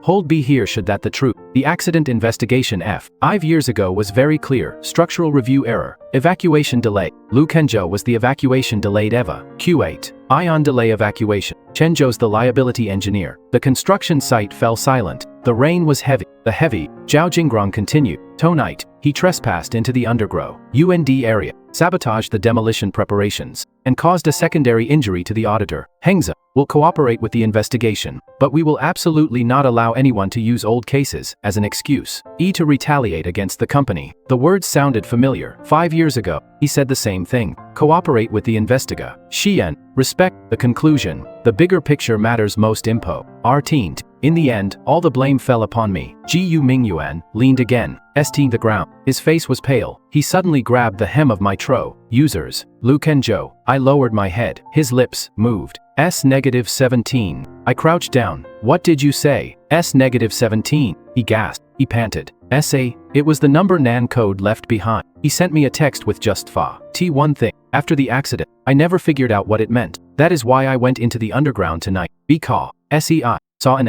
Speaker 2: Hold B here should that the truth. The accident investigation F. 5 years ago was very clear. Structural review error. Evacuation delay. Lu Chenzhou was the evacuation delayed Eva. Q8. Ion delay evacuation. Chenzhou's the liability engineer. The construction site fell silent. The rain was heavy. The heavy. Zhao Jingrong continued. Tonight, he trespassed into the undergrow UND area, sabotaged the demolition preparations, and caused a secondary injury to the auditor. Hengze will cooperate with the investigation, but we will absolutely not allow anyone to use old cases as an excuse. To retaliate against the company. The words sounded familiar. 5 years ago, he said the same thing. Cooperate with the investiga. Xian, respect the conclusion. The bigger picture matters most. Impo. R-teened. In the end, all the blame fell upon me. Gu Mingyuan leaned again. The ground. His face was pale. He suddenly grabbed the hem of my tro. Users. Lu Chenzhou. I lowered my head. His lips moved. S-17. I crouched down. What did you say? S-17. He gasped. He panted. S-A. It was the number Nan code left behind. He sent me a text with just Fa. T1 thing. After the accident, I never figured out what it meant. That is why I went into the underground tonight. Because. SEI. Saw an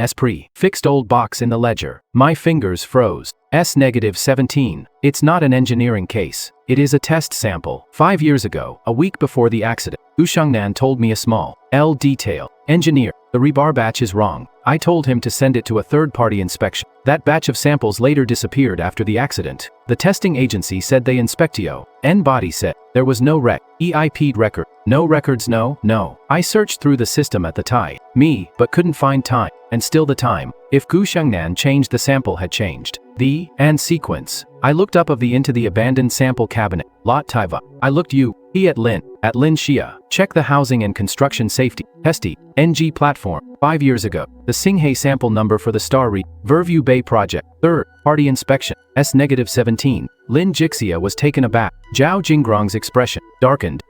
Speaker 2: fixed old box in the ledger. My fingers froze. S-17. It's not an engineering case. It is a test sample. 5 years ago, a week before the accident, Ushangnan told me a small L detail. Engineer, the rebar batch is wrong. I told him to send it to a third-party inspection. That batch of samples later disappeared after the accident. The testing agency said they inspectio. N-body said, there was no EIP'd record. No records no. I searched through the system at the time. But couldn't find time. And still the time. If Gu Shangnan changed the sample had changed. And sequence. I looked up into the abandoned sample cabinet. Lot Taiva. I looked he at Lin Xia. Check the housing and construction safety. Hesti. NG platform. 5 years ago. The Xinghe sample number for the Star Verview Bay project. Third party inspection. S-17. Lin Jixia was taken aback. Zhao Jingrong's expression darkened.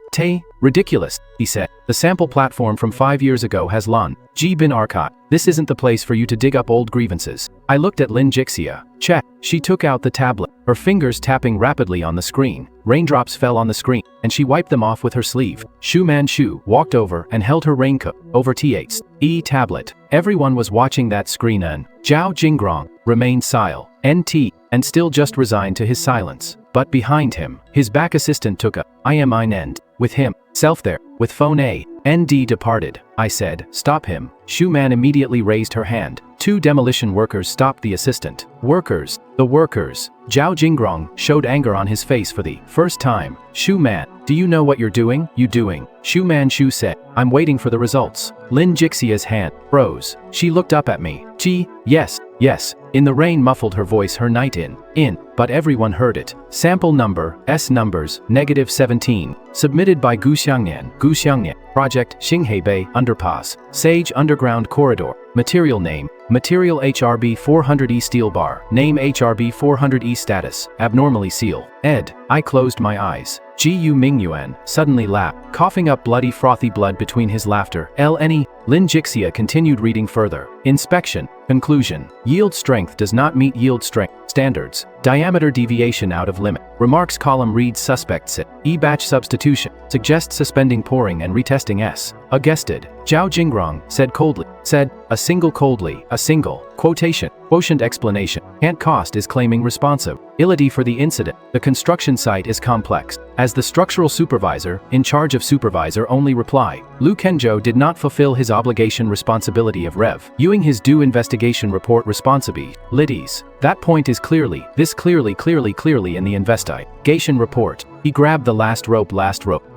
Speaker 2: Ridiculous, he said. The sample platform from 5 years ago has been archived. This isn't the place for you to dig up old grievances. I looked at Lin Jixia. Check. She took out the tablet, her fingers tapping rapidly on the screen. Raindrops fell on the screen, and she wiped them off with her sleeve. Shu Manchu walked over and held her raincoat over T8's tablet. Everyone was watching that screen and Zhao Jingrong remained silent. NT, and still just resigned to his silence. But behind him, his back assistant took a end. With him, self there, with phone A. ND departed. I said, stop him. Shu Man immediately raised her hand. 2 demolition workers stopped the assistant. Workers. The workers. Zhao Jingrong showed anger on his face for the first time. Shu Man, do you know what you're doing? Shu Manchu said, I'm waiting for the results. Lin Jixia's hand froze. She looked up at me. Yes. In the rain muffled her voice her night in, but everyone heard it. Sample number, S numbers, -17. Submitted by Gu Xiangnian. Project, Xinghebei Underpass. Sage Underground Corridor. Material name, Material HRB 400E steel bar. Name HRB 400E status, abnormally seal. I closed my eyes. Gu Mingyuan suddenly laughed, coughing up bloody frothy blood between his laughter. Lin Jixia continued reading further. Inspection. Conclusion. Yield strength does not meet yield strength standards. Diameter deviation out of limit. Remarks column reads suspect sit. E-batch substitution. Suggests suspending pouring and retesting S. Aggested. Zhao Jingrong said coldly. A single coldly. A single. Quotation. Quotient explanation. Can't cost is claiming responsive. Ility for the incident. The construction site is complex. As the structural supervisor, in charge of supervisor only reply. Lu Chenzhou did not fulfill his obligation responsibility of Rev. Viewing his due investigation report responsibilities. That point is clearly in the investigation report. He grabbed the last rope.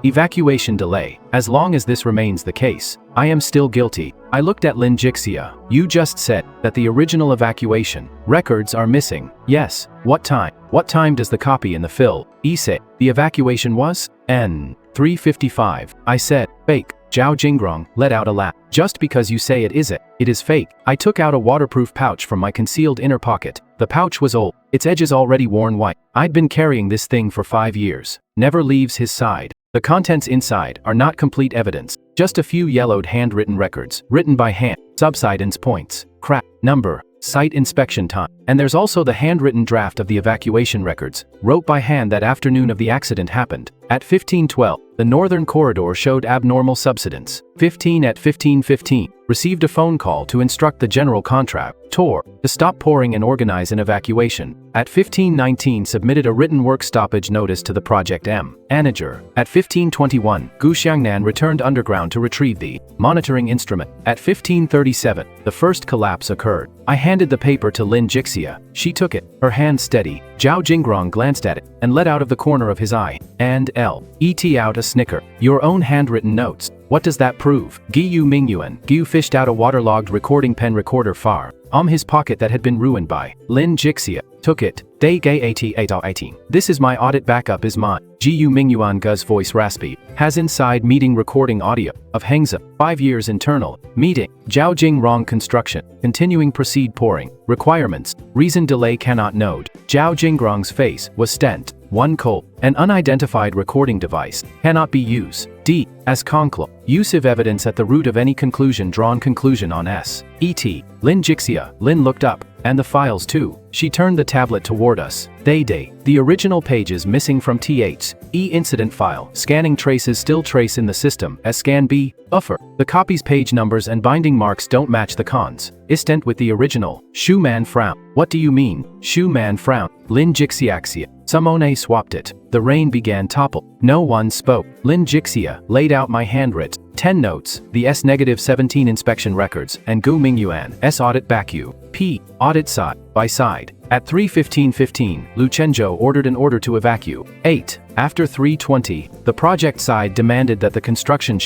Speaker 2: Evacuation delay. As long as this remains the case, I am still guilty. I looked at Lin Jixia. You just said that the original evacuation records are missing. Yes. What time? What time does the copy in the fill? Say the evacuation was N3:55. I said, fake. Zhao Jingrong let out a laugh. Just because you say it is fake. I took out a waterproof pouch from my concealed inner pocket. The pouch was old, its edges already worn white. I'd been carrying this thing for 5 years. Never leaves his side. The contents inside are not complete evidence. Just a few yellowed handwritten records, written by hand. Subsidence points. Crap. Number. site inspection time. And there's also the handwritten draft of the evacuation records, wrote by hand that afternoon of the accident happened. At 15:12, the northern corridor showed abnormal subsidence. 15 at 15:15, received a phone call to instruct the general contractor to stop pouring and organize an evacuation. At 15:19, submitted a written work stoppage notice to the project manager. At 15:21, Gu Xiangnan returned underground to retrieve the monitoring instrument. At 15:37, the first collapse occurred. I handed the paper to Lin Jixia. She took it, her hand steady. Zhao Jingrong glanced at it and let out of the corner of his eye and let out a snicker. Your own handwritten notes. What does that prove? Giyu Mingyuan. Giyu fished out a waterlogged recording pen recorder far his pocket that had been ruined by Lin Jixia. Took it. Day Gay 18. This is my audit backup is mine. Giyu Mingyuan Gu's voice raspy. Has inside meeting recording audio of Hengza. 5 years internal meeting. Zhao Jingrong construction. Continuing proceed pouring. Requirements. Reason delay cannot node. Zhao Jingrong's face was stent. 1 cold. An unidentified recording device. Cannot be used. D. As conclo. Use of evidence at the root of any conclusion drawn conclusion on S. E.T. Lin Jixia. Lin looked up. And the files too. She turned the tablet toward us. Day. The original pages missing from TH's incident file. Scanning traces still trace in the system as scan B. Buffer. The copy's page numbers and binding marks don't match the cons. Istent with the original. Shu Man frown. What do you mean? Shu Man frown. Lin Jixiaxia. Samone swapped it. The rain began topple. No one spoke. Lin Jixia laid out my handwritten 10 notes, the S-17 inspection records, and Gu Mingyuan's audit bacu. P. Audit side by side. At 3:15:15, Lu Chenzhou ordered an order to evacuate. After 3:20, the project side demanded that the construction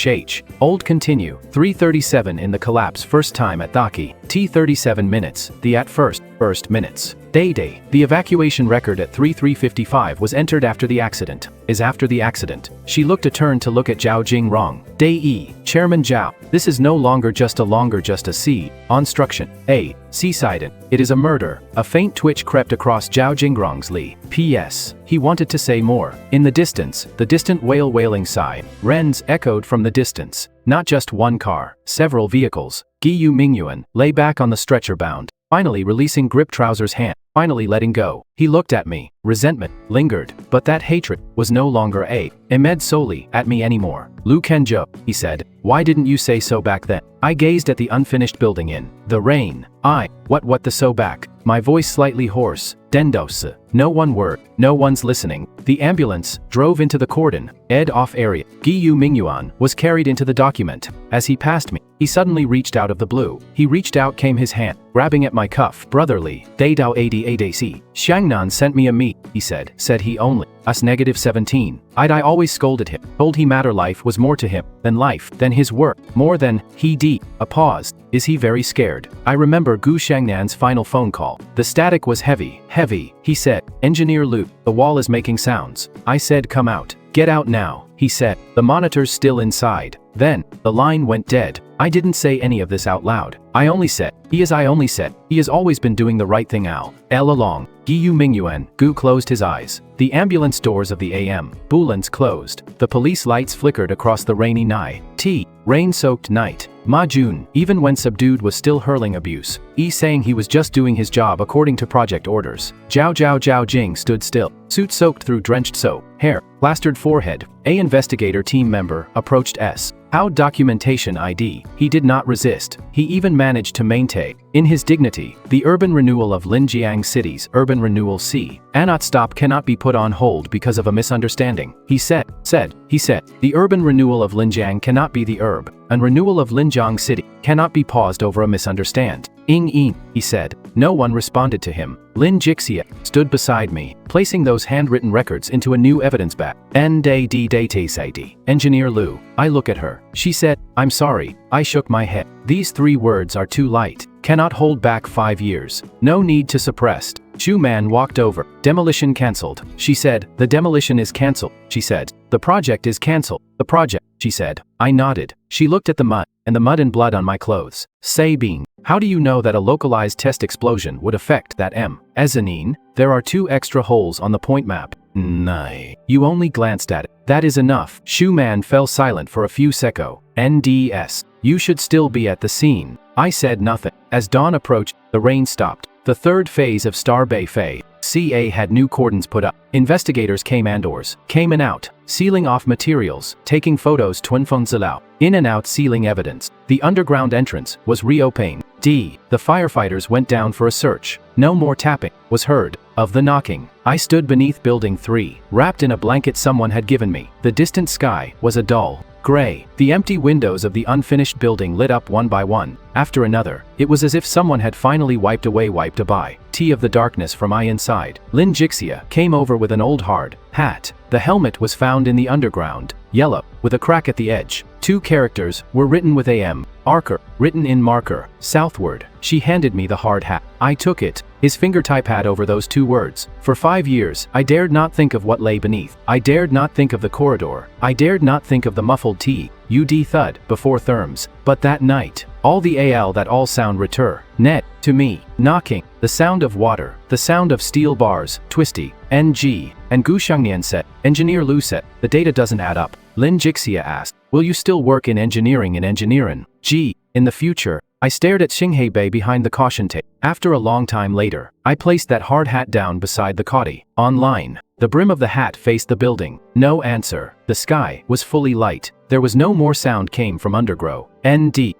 Speaker 2: old continue. 3:37 in the collapse first time at Daki. T 37 minutes, the at first minutes. Day. The evacuation record at 3:55 was entered after the accident. Is after the accident. She looked a turn to look at Zhao Jingrong. Day Chairman Zhao. This is no longer just a C. Onstruction. A. Seaside. It is a murder. A faint twitch crept across Zhao Jingrong's Li. P.S. He wanted to say more. In the distance, the distant wailing sigh. Wrens echoed from the distance. Not just one car, several vehicles. Giyu Mingyuan lay back on the stretcher bound. Finally releasing grip trouser's hand, finally letting go. He looked at me. Resentment lingered, but that hatred was no longer aimed solely at me anymore. Lu Chenzhou, he said, why didn't you say so back then? I gazed at the unfinished building in the rain. What the so back? My voice slightly hoarse. Dendos. No one word. No one's listening. The ambulance drove into the cordon off area. Giyu Mingyuan was carried into the document. As he passed me, he suddenly reached out of the blue. He reached out came his hand, grabbing at my cuff. Brotherly. Daidao ADAC. Xiangnan sent me a meat, he said. Said he only. Us -17. I always scolded him. Told he matter life was more to him than life, than his work, more than he d. A pause. Is he very scared? I remember Gu Xiangnan's final phone call. The static was heavy. He said. Engineer Lu, the wall is making sounds. I said come out. Get out now, he said. The monitor's still inside. Then, the line went dead. I didn't say any of this out loud. I only said, he has always been doing the right thing all along. Giyu Mingyuan, Gu closed his eyes. The ambulance doors of the ambulance closed. The police lights flickered across the rainy night. Rain-soaked night. Ma Jun, even when subdued, was still hurling abuse. Saying he was just doing his job according to project orders. Zhao Jing stood still. Suit soaked through drenched soap. Hair, plastered forehead. A investigator team member approached S. How documentation ID. He did not resist. He even managed to maintain, in his dignity, the urban renewal of Linjiang City's urban renewal C. Anot stop cannot be put on hold because of a misunderstanding. He said, the urban renewal of Linjiang cannot be the and renewal of Linjiang City cannot be paused over a misunderstand. He said. No one responded to him. Lin Jixia stood beside me, placing those handwritten records into a new evidence bag. Engineer Lu. I look at her. She said, I'm sorry. I shook my head. These 3 words are too light. Cannot hold back 5 years. No need to suppressed. Chu Man walked over. Demolition cancelled. She said, the demolition is cancelled. She said, the project is cancelled. The project, she said. I nodded. She looked at the mud and blood on my clothes. Say Bing, how do you know that a localized test explosion would affect that mezzanine? There are 2 extra holes on the point map. Nay. You only glanced at it. That is enough. Shu Man fell silent for a few seconds. NDS. You should still be at the scene. I said nothing. As dawn approached, the rain stopped. The third phase of Starbay Phase CA had new cordons put up. Investigators came indoors, came and out, sealing off materials, taking photos out, in and out sealing evidence. The underground entrance was reopened. The firefighters went down for a search. No more tapping was heard of the knocking. I stood beneath building 3, wrapped in a blanket someone had given me. The distant sky was a dull gray. The empty windows of the unfinished building lit up one by one, after another. It was as if someone had finally wiped a bye of the darkness from my inside. Lin Jixia came over with an old hard hat. The helmet was found in the underground, yellow, with a crack at the edge. 2 characters were written with AM, Arker, written in marker, southward. She handed me the hard hat. I took it. His fingertip had over those 2 words. For 5 years, I dared not think of what lay beneath. I dared not think of the corridor. I dared not think of the muffled T-U-D thud before therms. But that night, all the AL that all sound retur, net, to me, knocking, the sound of water, the sound of steel bars, twisty, NG, and Gushangnian set, engineer Lu set, the data doesn't add up. Lin Jixia asked, will you still work in engineering in the future? I stared at Xinghei Bei behind the caution tape. After a long time later, I placed that hard hat down beside the Kodi. Online. The brim of the hat faced the building. No answer. The sky was fully light. There was no more sound came from undergrow. ND.